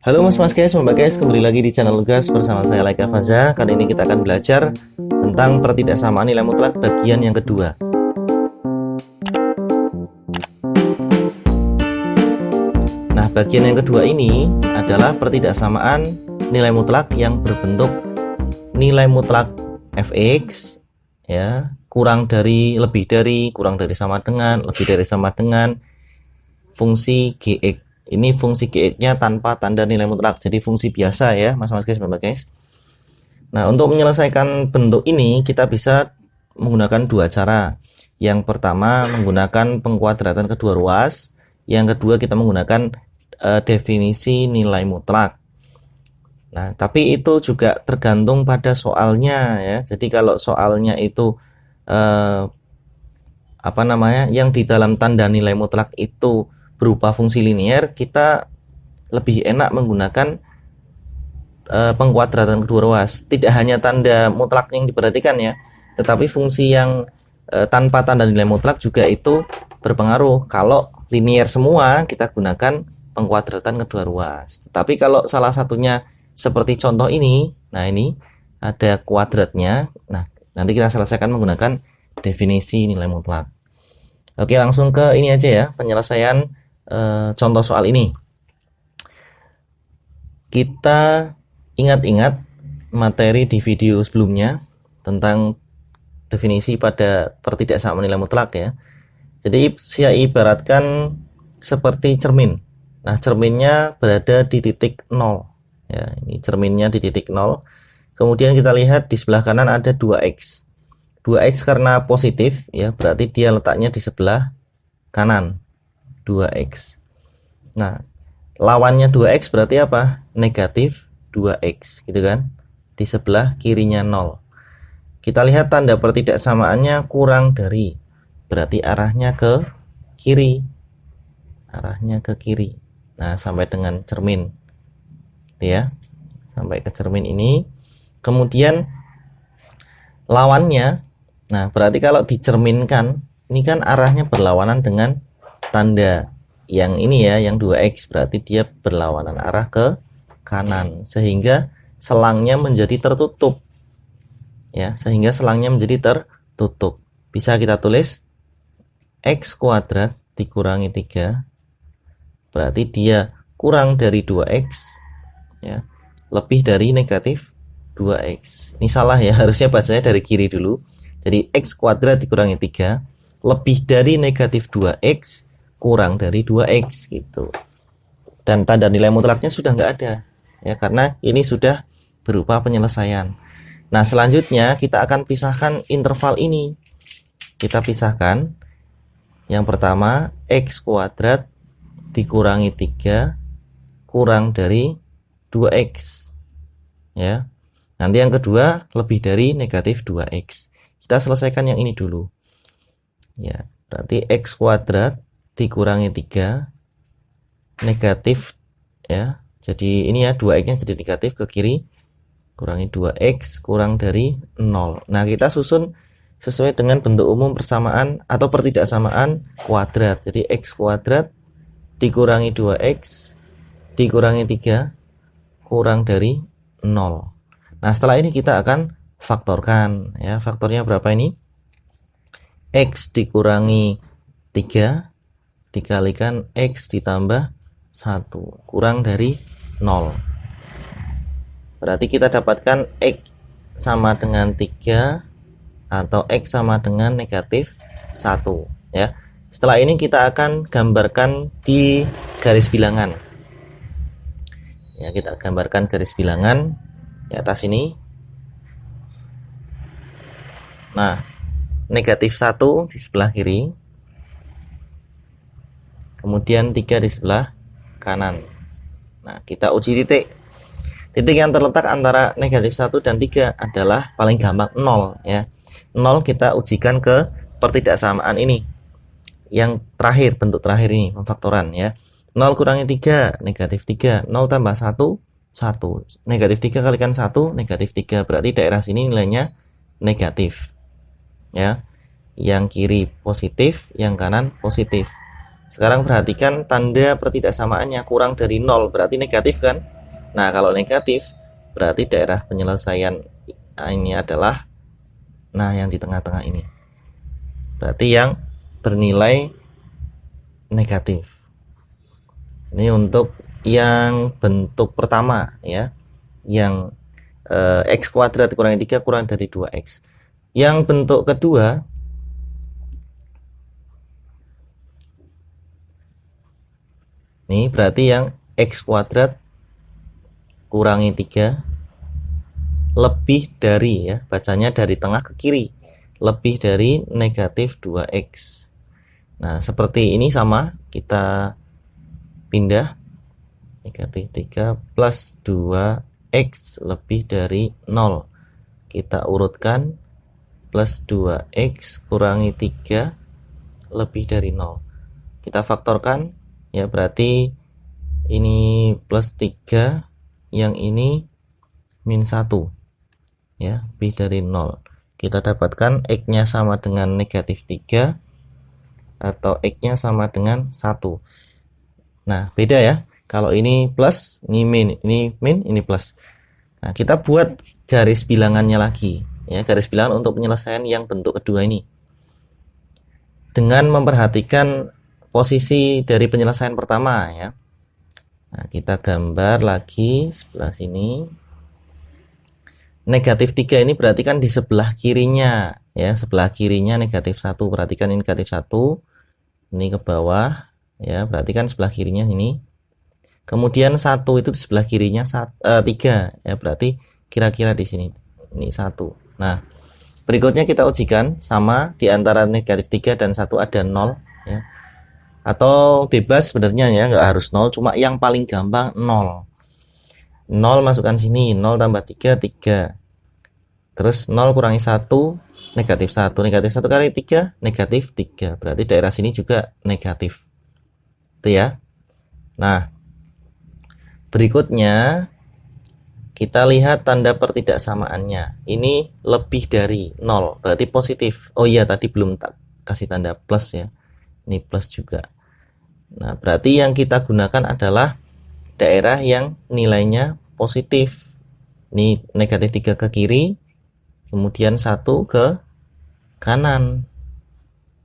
Halo mas guys, kembali lagi di channel Gas bersama saya Laika Faza. Kali ini kita akan belajar tentang pertidaksamaan nilai mutlak bagian yang kedua. Nah, bagian yang kedua ini adalah pertidaksamaan nilai mutlak yang berbentuk nilai mutlak fx ya, kurang dari, lebih dari, kurang dari, sama dengan, lebih dari, sama dengan fungsi gx. Ini fungsi gx-nya tanpa tanda nilai mutlak, jadi fungsi biasa ya mas guys. Nah, untuk menyelesaikan bentuk ini kita bisa menggunakan dua cara. Yang pertama menggunakan pengkuadratan kedua ruas, yang kedua kita menggunakan definisi nilai mutlak. Nah, tapi itu juga tergantung pada soalnya ya. Jadi kalau soalnya itu yang di dalam tanda nilai mutlak itu berupa fungsi linear, kita lebih enak menggunakan pengkuadratan kedua ruas. Tidak hanya tanda mutlak yang diperhatikan ya, tetapi fungsi yang tanpa tanda nilai mutlak juga itu berpengaruh. Kalau linear semua kita gunakan pengkuadratan kedua ruas. Tetapi kalau salah satunya seperti contoh ini, nah ini ada kuadratnya. Nah, nanti kita selesaikan menggunakan definisi nilai mutlak. Oke, langsung ke ini aja ya, penyelesaian contoh soal ini. Kita ingat-ingat materi di video sebelumnya tentang definisi pada pertidaksamaan nilai mutlak ya. Jadi saya ibaratkan seperti cermin. Nah, cerminnya berada di titik 0 ya. Ini cerminnya di titik 0. Kemudian kita lihat di sebelah kanan ada 2x. 2x karena positif ya, berarti dia letaknya di sebelah kanan. 2x. Nah, lawannya 2x berarti apa? Negatif 2x gitu kan. Di sebelah kirinya 0. Kita lihat tanda pertidaksamaannya kurang dari, berarti arahnya ke kiri. Arahnya ke kiri. Nah, sampai dengan cermin ya. Sampai ke cermin ini. Kemudian lawannya, nah berarti kalau dicerminkan, ini kan arahnya berlawanan dengan tanda yang ini ya, yang 2x, berarti dia berlawanan arah ke kanan, sehingga selangnya menjadi tertutup ya, sehingga selangnya menjadi tertutup. Bisa kita tulis x kuadrat dikurangi 3, berarti dia kurang dari 2x ya, lebih dari negatif 2x. Ini salah ya, harusnya bacanya dari kiri dulu. Jadi x kuadrat dikurangi 3 lebih dari negatif 2x kurang dari 2x gitu. Dan tanda nilai mutlaknya sudah nggak ada ya, karena ini sudah berupa penyelesaian. Nah, selanjutnya kita akan pisahkan interval ini. Kita pisahkan. Yang pertama x kuadrat dikurangi 3 kurang dari 2x ya. Nanti yang kedua lebih dari negatif 2x. Kita selesaikan yang ini dulu ya. Berarti x kuadrat dikurangi 3 negatif ya. Jadi ini ya, 2x nya jadi negatif ke kiri, kurangi 2x kurang dari 0. Nah, kita susun sesuai dengan bentuk umum persamaan atau pertidaksamaan kuadrat. Jadi x kuadrat dikurangi 2x dikurangi 3 kurang dari 0. Nah, setelah ini kita akan faktorkan ya. Faktornya berapa ini? X dikurangi 3 dikalikan x ditambah 1 kurang dari 0. Berarti kita dapatkan x sama dengan 3 atau x sama dengan negatif 1 ya. Setelah ini kita akan gambarkan di garis bilangan ya. Kita gambarkan garis bilangan di atas ini. Nah, negatif 1 di sebelah kiri, kemudian 3 di sebelah kanan. Nah, kita uji titik. Titik yang terletak antara negatif 1 dan 3 adalah paling gampang 0 ya. 0 kita ujikan ke pertidaksamaan ini. Yang terakhir, bentuk terakhir ini, pemfaktoran ya. 0 kurangi 3, negatif 3. 0 tambah 1, 1. Negatif 3 kalikan 1, negatif 3. Berarti daerah sini nilainya negatif ya. Yang kiri positif, yang kanan positif. Sekarang perhatikan tanda pertidaksamaannya kurang dari 0, berarti negatif kan? Nah, kalau negatif berarti daerah penyelesaian ini adalah yang di tengah-tengah ini. Berarti yang bernilai negatif. Ini untuk yang bentuk pertama ya. Yang x kuadrat kurangi 3 kurang dari 2x. Yang bentuk kedua ini berarti yang x kuadrat kurangi 3 lebih dari, ya bacanya dari tengah ke kiri, lebih dari negatif 2x. Nah seperti ini sama, kita pindah negatif 3 plus 2x lebih dari 0, kita urutkan plus 2x kurangi 3 lebih dari 0, kita faktorkan ya, berarti ini plus 3, yang ini min 1 ya, lebih dari 0. Kita dapatkan x nya sama dengan negatif 3 atau x nya sama dengan 1. Nah beda ya, kalau ini plus, ini min, ini plus. Nah kita buat garis bilangannya lagi ya, garis bilangan untuk penyelesaian yang bentuk kedua ini dengan memperhatikan posisi dari penyelesaian pertama ya. Nah kita gambar lagi sebelah sini. Negatif 3 ini berarti kan di sebelah kirinya ya, sebelah kirinya negatif 1, perhatikan ini negatif 1, ini ke bawah ya, berarti kan sebelah kirinya ini. Kemudian 1 itu di sebelah kirinya 3 ya, berarti kira-kira di sini ini 1. Nah berikutnya kita ujikan sama di antara negatif 3 dan 1 ada 0 ya, atau bebas sebenarnya ya, nggak harus 0, cuma yang paling gampang 0. 0 masukkan sini, 0 tambah 3, 3. Terus 0 kurangi 1, negatif 1. Negatif 1 kali 3, negatif 3. Berarti daerah sini juga negatif. Itu ya. Nah, berikutnya kita lihat tanda pertidaksamaannya. Ini lebih dari 0, berarti positif. Oh iya, tadi belum kasih tanda plus ya. Ini plus juga. Nah, berarti yang kita gunakan adalah daerah yang nilainya positif. Ini negatif 3 ke kiri, kemudian 1 ke kanan.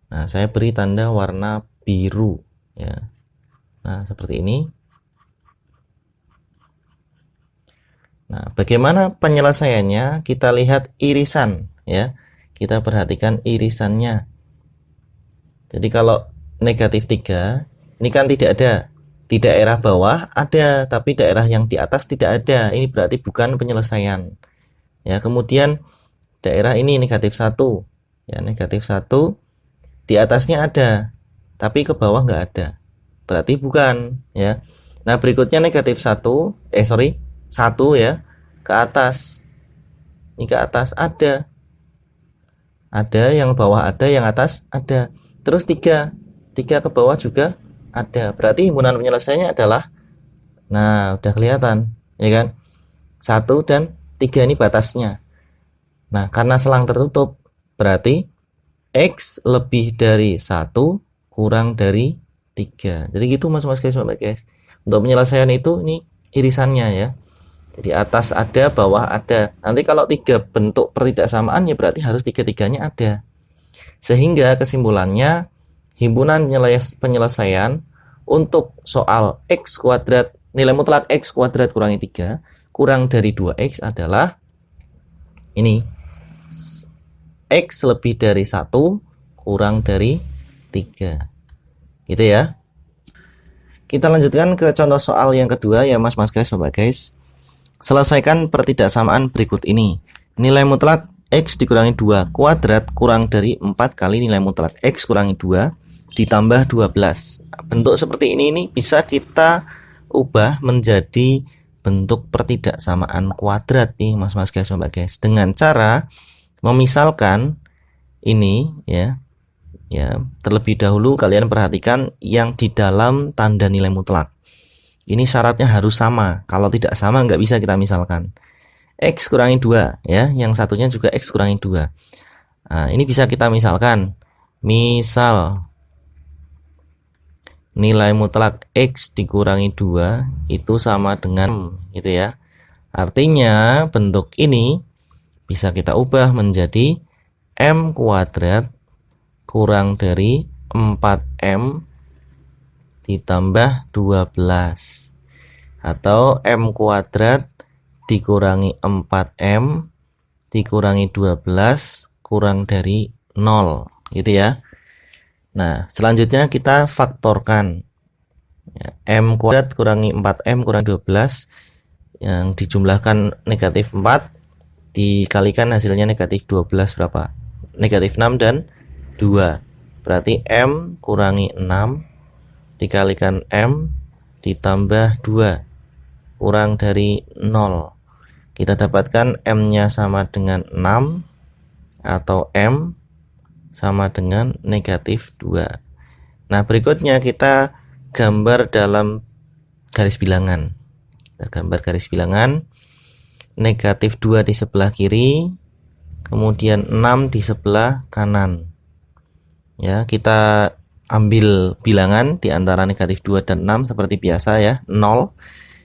Nah saya beri tanda warna biru ya. Nah seperti ini. Nah bagaimana penyelesaiannya, kita lihat irisan ya, kita perhatikan irisannya. Jadi kalau negatif 3 ini kan tidak ada, di daerah bawah ada, tapi daerah yang di atas tidak ada. Ini berarti bukan penyelesaian. Ya, kemudian daerah ini negatif 1. Ya, negatif 1 di atasnya ada, tapi ke bawah nggak ada. Berarti bukan, ya. Nah, berikutnya negatif 1 ya, ke atas. Ini ke atas ada. Ada, yang bawah ada, yang atas ada. Terus 3 ke bawah juga ada. Berarti himpunan penyelesaiannya adalah, nah udah kelihatan ya kan, 1 dan 3 ini batasnya. Nah karena selang tertutup berarti x lebih dari 1 kurang dari 3. Jadi gitu mas guys. Untuk penyelesaian itu ini irisannya ya. Jadi atas ada, bawah ada. Nanti kalau 3 bentuk pertidaksamaan ya berarti harus 3-3-nya ada. Sehingga kesimpulannya, himpunan penyelesaian untuk soal x kuadrat, nilai mutlak x kuadrat kurangi 3 kurang dari 2x adalah ini, x lebih dari 1 kurang dari 3. Gitu ya. Kita lanjutkan ke contoh soal yang kedua ya mas guys, bapak guys. Selesaikan pertidaksamaan berikut ini. Nilai mutlak x dikurangi 2 kuadrat kurang dari 4 kali nilai mutlak x kurangi 2 ditambah 12. Bentuk seperti ini bisa kita ubah menjadi bentuk pertidaksamaan kuadrat nih mas guys, mbak guys, dengan cara memisalkan ini ya. Terlebih dahulu kalian perhatikan yang di dalam tanda nilai mutlak. Ini syaratnya harus sama. Kalau tidak sama nggak bisa kita misalkan. X kurangi 2 ya, yang satunya juga x kurangi 2. Nah, ini bisa kita misalkan. Misal nilai mutlak X dikurangi 2 itu sama dengan gitu ya. Artinya bentuk ini bisa kita ubah menjadi M kuadrat kurang dari 4M ditambah 12 atau M kuadrat dikurangi 4M dikurangi 12 kurang dari 0 gitu ya. Nah, selanjutnya kita faktorkan ya, M kuadrat kurangi 4M kurang 12 yang dijumlahkan negatif 4 dikalikan hasilnya negatif 12 berapa? Negatif 6 dan 2. Berarti M kurangi 6 dikalikan M ditambah 2 kurang dari 0. Kita dapatkan M-nya sama dengan 6 atau M sama dengan negatif 2. Nah, berikutnya kita gambar dalam garis bilangan. Kita gambar garis bilangan. Negatif 2 di sebelah kiri, kemudian 6 di sebelah kanan. Ya, kita ambil bilangan di antara negatif 2 dan 6 seperti biasa ya, 0.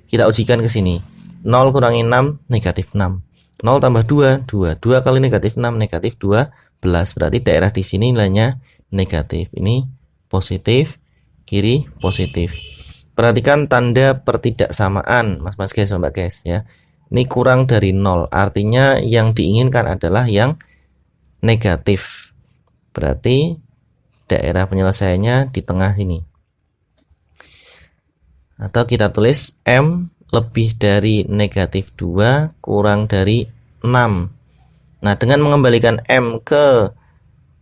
Kita ujikan ke sini. 0 kurangi 6 negatif 6. 0 tambah 2, 2. 2 kali negatif 6 negatif 12. Berarti daerah di sini nilainya negatif. Ini positif, kiri positif. Perhatikan tanda pertidaksamaan, Mas guys, Mbak guys ya. Ini kurang dari 0. Artinya yang diinginkan adalah yang negatif. Berarti daerah penyelesaiannya di tengah sini. Atau kita tulis M lebih dari negatif 2 kurang dari 6. Nah, dengan mengembalikan M ke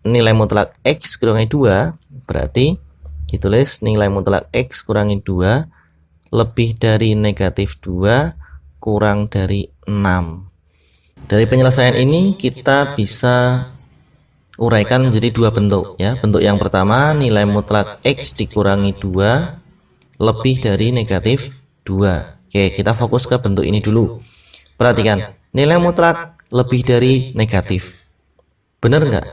nilai mutlak X kurangi 2, berarti ditulis nilai mutlak X kurangi 2 lebih dari negatif 2 kurang dari 6. Dari penyelesaian ini kita bisa uraikan menjadi dua bentuk ya. Bentuk yang pertama, nilai mutlak X dikurangi 2 lebih dari negatif 2. Oke, kita fokus ke bentuk ini dulu. Perhatikan, nilai mutlak lebih dari negatif. Benar nggak?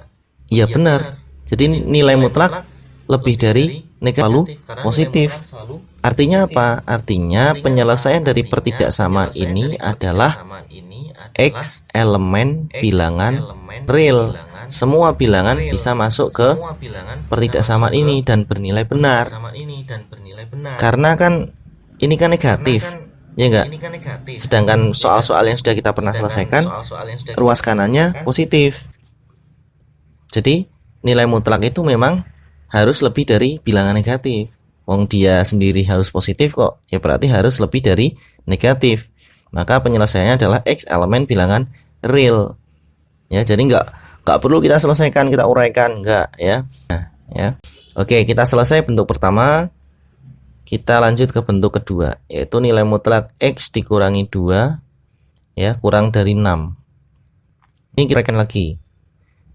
Iya benar. Jadi nilai mutlak lebih dari negatif lalu positif. Artinya apa? Artinya penyelesaian dari pertidaksamaan ini adalah X elemen bilangan real. Semua bilangan bisa masuk ke pertidaksamaan ini dan bernilai benar. Karena kan ini kan negatif. Ya enggak? Sedangkan soal-soal yang sudah kita pernah selesaikan, ruas kanannya positif. Jadi nilai mutlak itu memang harus lebih dari bilangan negatif. Wong dia sendiri harus positif kok, ya berarti harus lebih dari negatif. Maka penyelesaiannya adalah X elemen bilangan real. Ya, jadi enggak perlu kita selesaikan, kita uraikan, enggak ya. Nah, ya. Oke, kita selesai bentuk pertama. Kita lanjut ke bentuk kedua, yaitu nilai mutlak X dikurangi 2 ya, kurang dari 6. Ini kita uraikan lagi.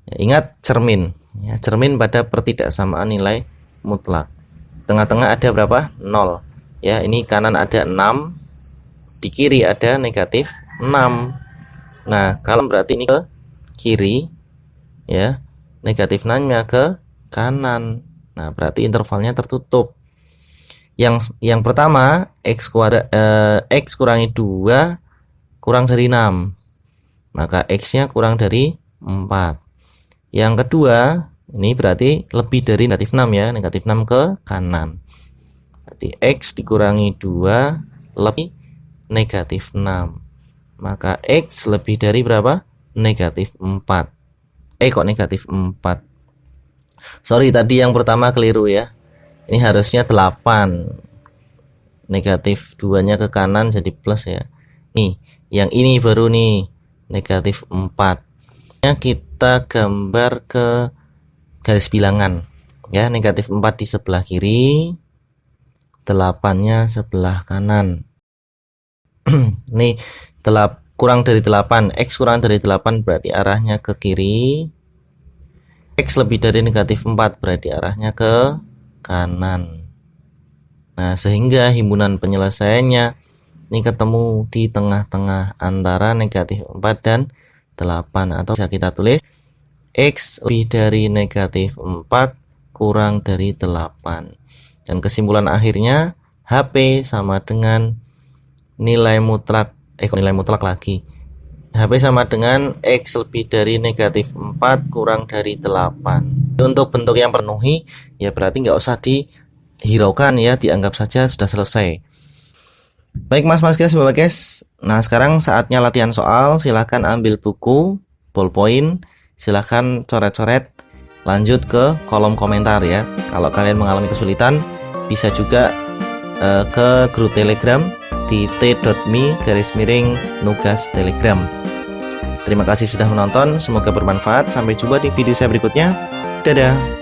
Ya, ingat cermin ya, cermin pada pertidaksamaan nilai mutlak. Tengah-tengah ada berapa? 0. Ya, ini kanan ada 6, di kiri ada negatif 6. Nah, kalau berarti ini ke kiri ya, negatif 6-nya ke kanan. Nah, berarti intervalnya tertutup. Yang pertama X kurangi 2 kurang dari 6, maka X-nya kurang dari 4. Yang kedua ini berarti lebih dari negatif 6 ya, negatif 6 ke kanan. Berarti X dikurangi 2 lebih negatif 6, maka X lebih dari berapa? Negatif 4. Kok negatif 4? Sorry, tadi yang pertama keliru ya. Ini harusnya 8. Negatif 2-nya ke kanan jadi plus ya. Nih, yang ini baru nih negatif 4. Kita gambar ke garis bilangan ya, negatif 4 di sebelah kiri, 8-nya sebelah kanan. Nih, kurang dari 8, X kurang dari 8 berarti arahnya ke kiri. X lebih dari negatif 4 berarti arahnya ke kanan. Nah, sehingga himpunan penyelesaiannya ini ketemu di tengah-tengah antara negatif 4 dan 8, atau bisa kita tulis X lebih dari negatif 4 kurang dari 8. Dan kesimpulan akhirnya HP sama dengan nilai mutlak lagi. HP sama dengan X lebih dari negatif 4 kurang dari 8. Untuk bentuk yang penuhi ya berarti nggak usah dihiraukan ya, dianggap saja sudah selesai. Baik mas guys, nah sekarang saatnya latihan soal. Silahkan ambil buku, ballpoint, silahkan coret-coret, lanjut ke kolom komentar ya. Kalau kalian mengalami kesulitan bisa juga ke grup Telegram di t.me/nugas Telegram. Terima kasih sudah menonton, semoga bermanfaat. Sampai jumpa di video saya berikutnya. Dadah.